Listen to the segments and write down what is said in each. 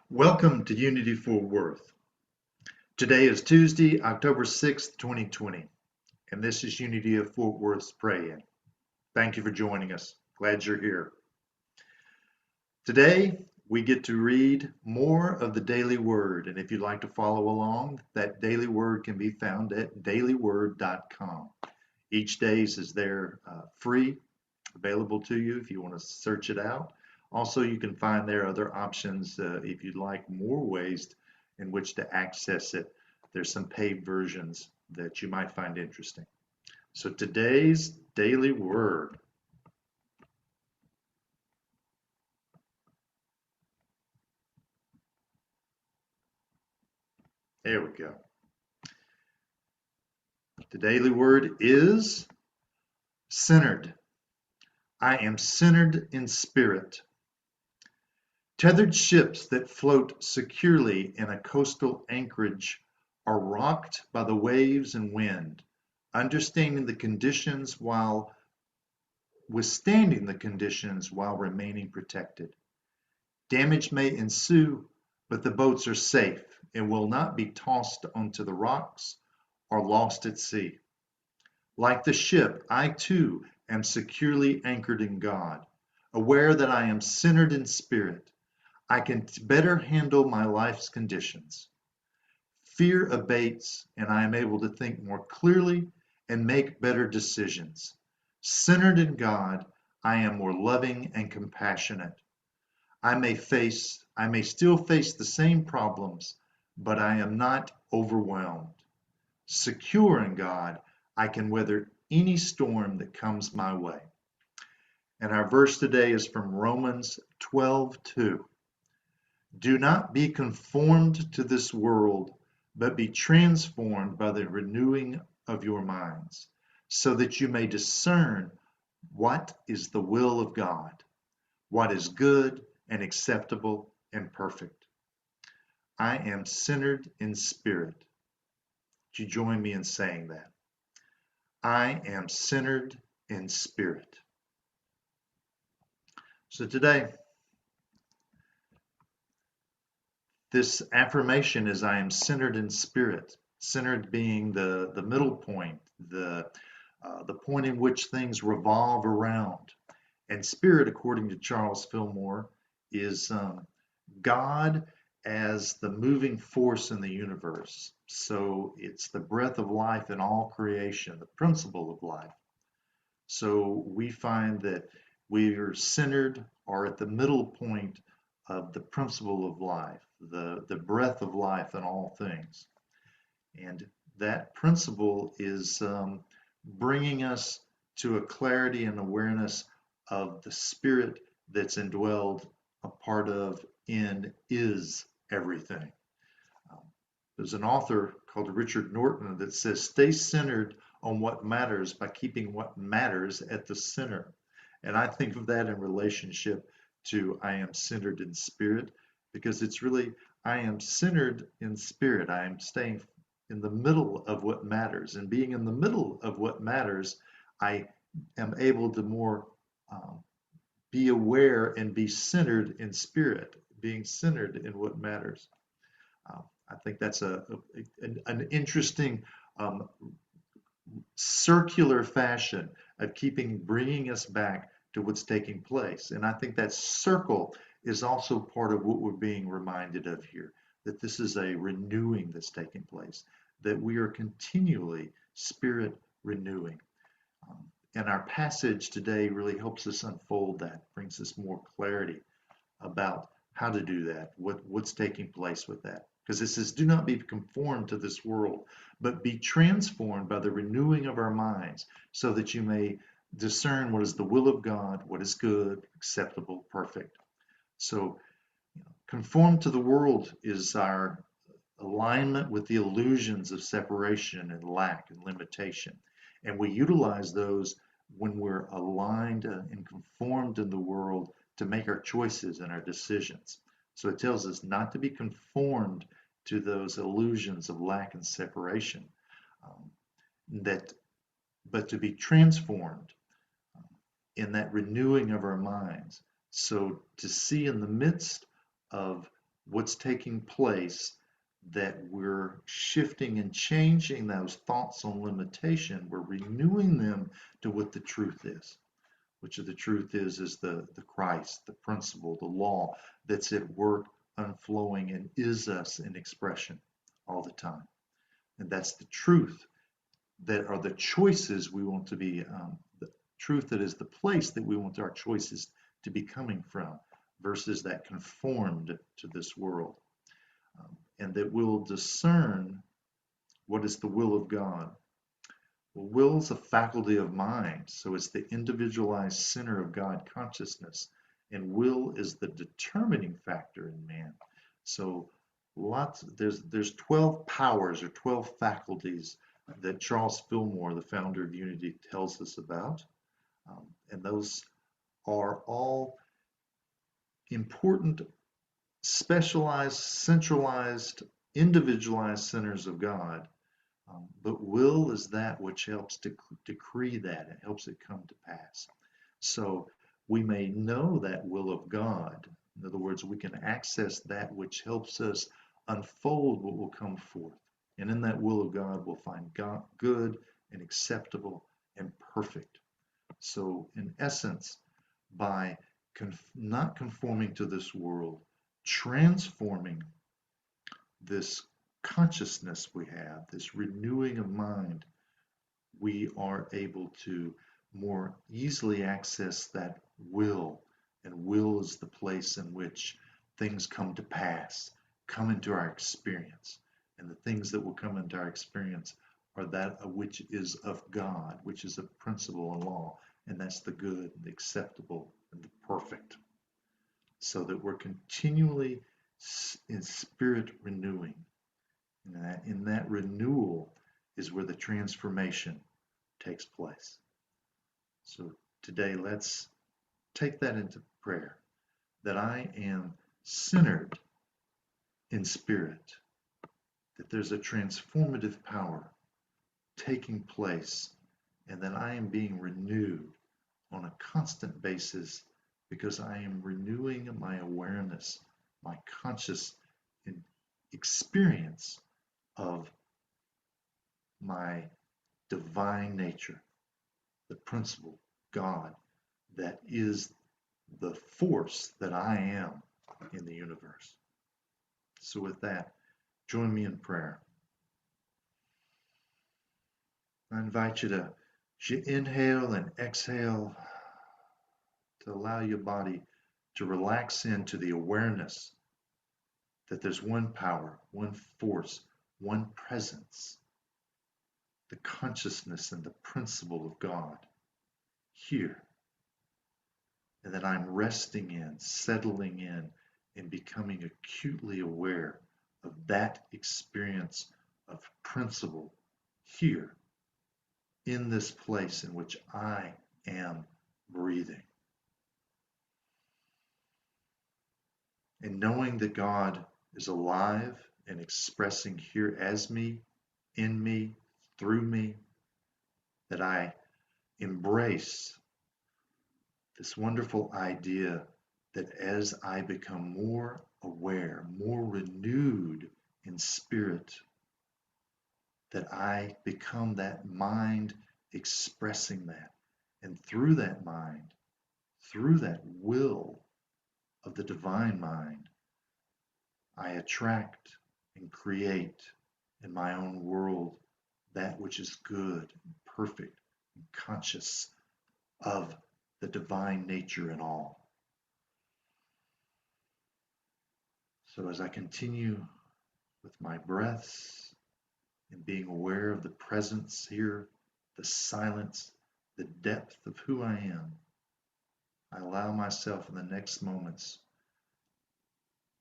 Welcome to Unity Fort Worth. Today is Tuesday, October 6th, 2020, and this is Unity of Fort Worth's Pray-In. Thank you for joining us. Glad you're here. Today, we get to read more of the Daily Word, and if you'd like to follow along, that Daily Word can be found at dailyword.com. Each day is there free, available to you if you want to search it out. Also, you can find there other options if you'd like more ways in which to access it. There's some paid versions that you might find interesting. So today's Daily Word. There we go. The Daily Word is centered. I am centered in spirit. Tethered ships that float securely in a coastal anchorage are rocked by the waves and wind, understanding the conditions while withstanding the conditions while remaining protected. Damage may ensue, but the boats are safe and will not be tossed onto the rocks or lost at sea. Like the ship, I too am securely anchored in God, aware that I am centered in spirit. I can better handle my life's conditions. Fear abates, and I am able to think more clearly and make better decisions. Centered in God, I am more loving and compassionate. I may still face the same problems, but I am not overwhelmed. Secure in God, I can weather any storm that comes my way. And our verse today is from Romans 12:2. Do not be conformed to this world, but be transformed by the renewing of your minds, so that you may discern what is the will of God, what is good and acceptable and perfect. I am centered in spirit. Would you join me in saying that? I am centered in spirit. So today, this affirmation is I am centered in spirit, centered being the middle point, the point in which things revolve around. And spirit, according to Charles Fillmore, is God as the moving force in the universe. So it's the breath of life in all creation, the principle of life. So we find that we are centered or at the middle point of the principle of life, the breath of life in all things. And that principle is bringing us to a clarity and awareness of the spirit that's indwelled, a part of, in, is everything. There's an author called Richard Norton that says, stay centered on what matters by keeping what matters at the center. And I think of that in relationship to I am centered in spirit, because it's really, I am centered in spirit. I am staying in the middle of what matters. And being in the middle of what matters, I am able to more be aware and be centered in spirit, being centered in what matters. I think that's an interesting circular fashion of bringing us back to what's taking place. And I think that circle is also part of what we're being reminded of here, that this is a renewing that's taking place, that we are continually spirit renewing. And our passage today really helps us unfold that, brings us more clarity about how to do that, what's taking place with that. Because it says, do not be conformed to this world, but be transformed by the renewing of our minds, so that you may discern what is the will of God, what is good, acceptable, perfect. So, conform to the world is our alignment with the illusions of separation and lack and limitation. And we utilize those when we're aligned and conformed in the world to make our choices and our decisions. So it tells us not to be conformed to those illusions of lack and separation, but to be transformed in that renewing of our minds. So to see in the midst of what's taking place, that we're shifting and changing those thoughts on limitation. We're renewing them to what the truth is, which the truth is the Christ, the principle, the law that's at work, unflowing, and is us in expression all the time. And that's the truth that are the choices we want to be, the truth that is the place that we want our choices to be coming from, versus that conformed to this world. And that we'll discern what is the will of God. Well, will is a faculty of mind, so it's the individualized center of God consciousness, and will is the determining factor in man. So there's 12 powers or 12 faculties that Charles Fillmore, the founder of Unity, tells us about, and those are all important, specialized, centralized, individualized centers of God. But will is that which helps to decree that, and helps it come to pass. So we may know that will of God. In other words, we can access that which helps us unfold what will come forth. And in that will of God, we'll find God good and acceptable and perfect. So in essence, by not conforming to this world, transforming this consciousness we have, this renewing of mind, we are able to more easily access that will. And will is the place in which things come to pass, come into our experience. And the things that will come into our experience are that which is of God, which is a principle and law. And that's the good, the acceptable, and the perfect. So that we're continually in spirit renewing. And in that renewal is where the transformation takes place. So today, let's take that into prayer, that I am centered in spirit, that there's a transformative power taking place, and that I am being renewed on a constant basis, because I am renewing my awareness, my conscious experience of my divine nature, the principle, God, that is the force that I am in the universe. So with that, join me in prayer. I invite you to inhale and exhale, to allow your body to relax into the awareness that there's one power, one force, one presence, the consciousness and the principle of God here. And that I'm resting in, settling in, and becoming acutely aware of that experience of principle here in this place in which I am breathing. And knowing that God is alive and expressing here as me, in me, through me, that I embrace this wonderful idea that as I become more aware, more renewed in spirit, that I become that mind expressing that. And through that mind, through that will of the divine mind, I attract and create in my own world that which is good and perfect and conscious of the divine nature in all. So as I continue with my breaths and being aware of the presence here, the silence, the depth of who I am, I allow myself in the next moments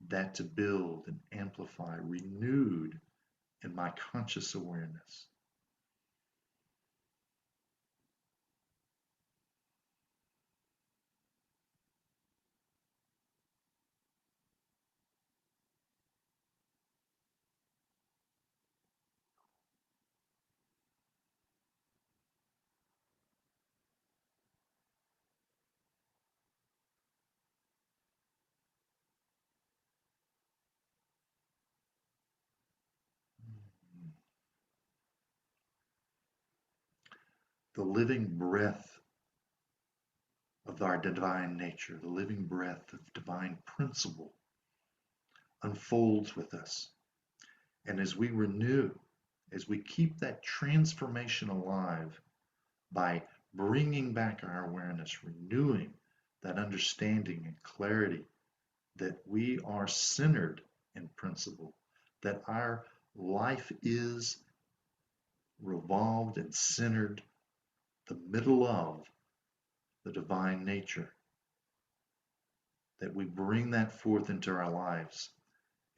that to build and amplify, renewed in my conscious awareness. the living breath of our divine nature, the living breath of divine principle unfolds with us. And as we renew, as we keep that transformation alive by bringing back our awareness, renewing that understanding and clarity that we are centered in principle, that our life is revolved and centered the middle of the divine nature, that we bring that forth into our lives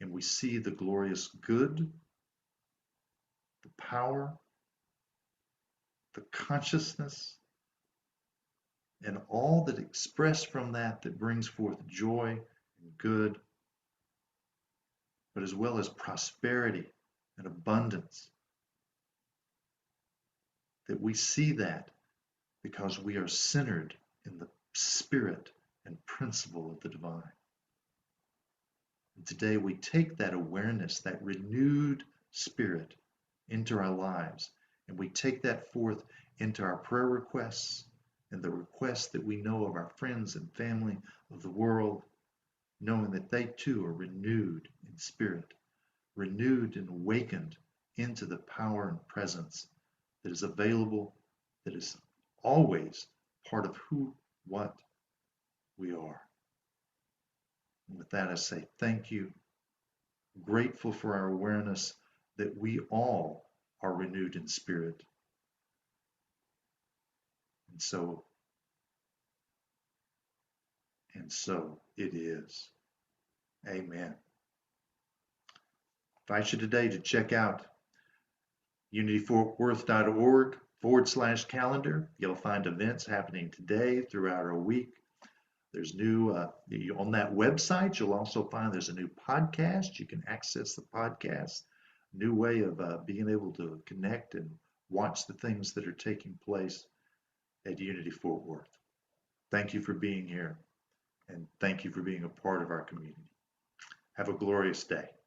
and we see the glorious good, the power, the consciousness, and all that expressed from that that brings forth joy and good, but as well as prosperity and abundance. That we see that because we are centered in the spirit and principle of the divine. And today we take that awareness, that renewed spirit into our lives, and we take that forth into our prayer requests and the requests that we know of our friends and family of the world, knowing that they too are renewed in spirit, renewed and awakened into the power and presence that is available, that is always part of who, what we are. And with that, I say thank you, grateful for our awareness that we all are renewed in spirit. And so it is. Amen. I invite you today to check out unityfortworth.org/calendar. You'll find events happening today throughout our week. There's new, on that website, you'll also find there's a new podcast. You can access the podcast, new way of being able to connect and watch the things that are taking place at Unity Fort Worth. Thank you for being here, and thank you for being a part of our community. Have a glorious day.